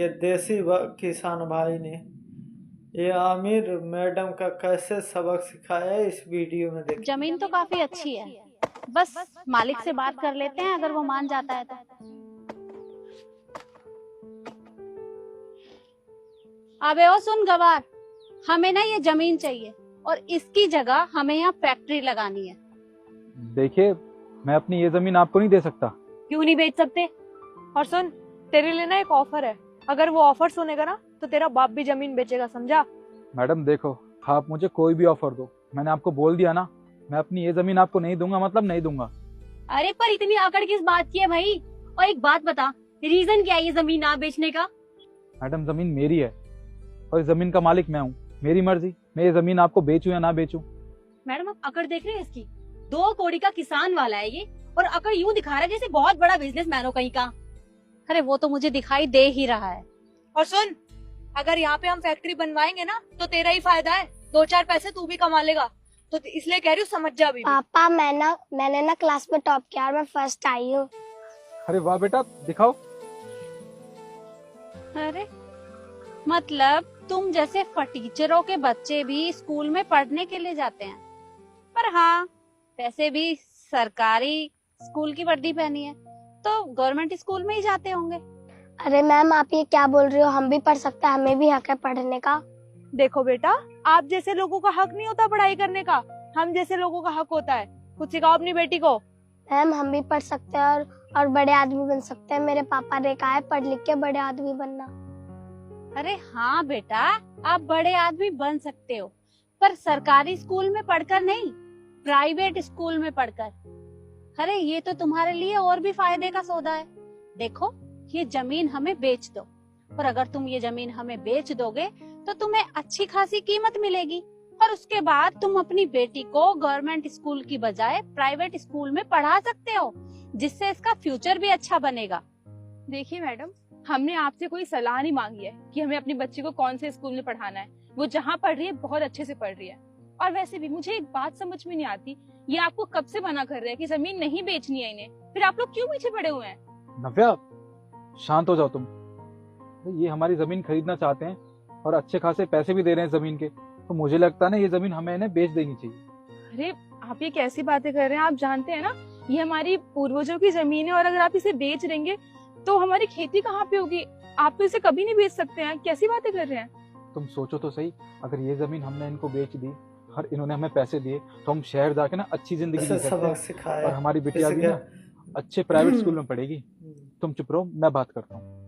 ये किसान भाई ने ये आमिर मैडम का कैसे सबक सिखाया है इस वीडियो में देखिए। जमीन तो काफी अच्छी है, बस मालिक से बात कर लेते हैं, अगर वो मान जाता है तो। अबे ओ सुन गवार, हमें ना ये जमीन चाहिए और इसकी जगह हमें यहाँ फैक्ट्री लगानी है। देखिए, मैं अपनी ये जमीन आपको नहीं दे सकता। क्यों नहीं बेच सकते? और सुन, तेरे लिए ना एक ऑफर है। अगर वो ऑफर सुनेगा ना तो तेरा बाप भी जमीन बेचेगा, समझा? मैडम देखो, आप मुझे कोई भी ऑफर दो, मैंने आपको बोल दिया ना, मैं अपनी ये जमीन आपको नहीं दूंगा, मतलब नहीं दूंगा। अरे पर इतनी आकड़ किस बात की है भाई? और एक बात बता, रीजन क्या है ये जमीन ना बेचने का? मैडम जमीन मेरी है और इस जमीन का मालिक मैं हूँ, मेरी मर्जी, मैं ये जमीन आपको बेचूं या ना बेचूं। मैडम आप अकड़ देख रहे हैं इसकी? 2 कौड़ी का किसान वाला है ये, और अकड़ यूं दिखा रहा है जैसे बहुत बड़ा बिजनेसमैन हो कहीं का। अरे वो तो मुझे दिखाई दे ही रहा है। और सुन, अगर यहाँ पे हम फैक्ट्री बनवाएंगे ना तो तेरा ही फायदा है, 2-4 पैसे तू भी कमा लेगा। तो इसलिए कह रही हूँ, समझ जा अभी भी। पापा मैंने ना क्लास में टॉप किया और मैं फर्स्ट आई हूँ। अरे वाह बेटा, दिखाओ। अरे मतलब तुम जैसे फटीचरों के बच्चे भी स्कूल में पढ़ने के लिए जाते हैं, पर हाँ वैसे भी सरकारी स्कूल की वर्दी पहनी है तो गवर्नमेंट स्कूल में ही जाते होंगे। अरे मैम, आप ये क्या बोल रही हो? हम भी पढ़ सकते हैं, हमें भी हक है पढ़ने का। देखो बेटा, आप जैसे लोगों का हक नहीं होता पढ़ाई करने का, हम जैसे लोगों का हक होता है। कुछ सिखाओ अपनी बेटी को। मैम हम भी पढ़ सकते हैं और बड़े आदमी बन सकते हैं। मेरे पापा ने कहा है पढ़ लिख के बड़े आदमी बनना। अरे हाँ बेटा, आप बड़े आदमी बन सकते हो, पर सरकारी स्कूल में पढ़कर नहीं, प्राइवेट स्कूल में पढ़कर। अरे ये तो तुम्हारे लिए और भी फायदे का सौदा है। देखो, ये जमीन हमें बेच दो, और अगर तुम ये जमीन हमें बेच दोगे तो तुम्हें अच्छी खासी कीमत मिलेगी, और उसके बाद तुम अपनी बेटी को गवर्नमेंट स्कूल की बजाय प्राइवेट स्कूल में पढ़ा सकते हो, जिससे इसका फ्यूचर भी अच्छा बनेगा। देखिए मैडम, हमने आपसे कोई सलाह नहीं मांगी है कि हमें अपनी बच्ची को कौन से स्कूल में पढ़ाना है। वो जहाँ पढ़ रही है बहुत अच्छे से पढ़ रही है। और वैसे भी मुझे एक बात समझ में नहीं आती, ये आपको कब से मना कर रहे हैं कि जमीन नहीं बेचनी है इन्हें, फिर आप लोग क्यों पीछे पड़े हुए हैं? नव्या, शांत हो जाओ तुम। ये हमारी जमीन खरीदना चाहते हैं और अच्छे खासे पैसे भी दे रहे हैं जमीन के, तो मुझे लगता है ना ये जमीन हमें इन्हें बेच देनी चाहिए। अरे आप ये कैसी बातें कर रहे हैं? आप जानते हैं ना ये हमारी पूर्वजों की जमीन है, और अगर आप इसे बेच देंगे तो हमारी खेती कहाँ पे होगी? आप तो इसे कभी नहीं बेच सकते हैं। कैसी बातें कर रहे हैं? तुम सोचो तो सही, अगर ये जमीन हमने इनको बेच दी और इन्होंने हमें पैसे दिए तो हम शहर जाके ना अच्छी जिंदगी जी सकते सबक हैं सिखाया और हमारी बिटिया भी ना अच्छे प्राइवेट स्कूल में पढ़ेगी। तुम चुप रहो, मैं बात करता हूँ।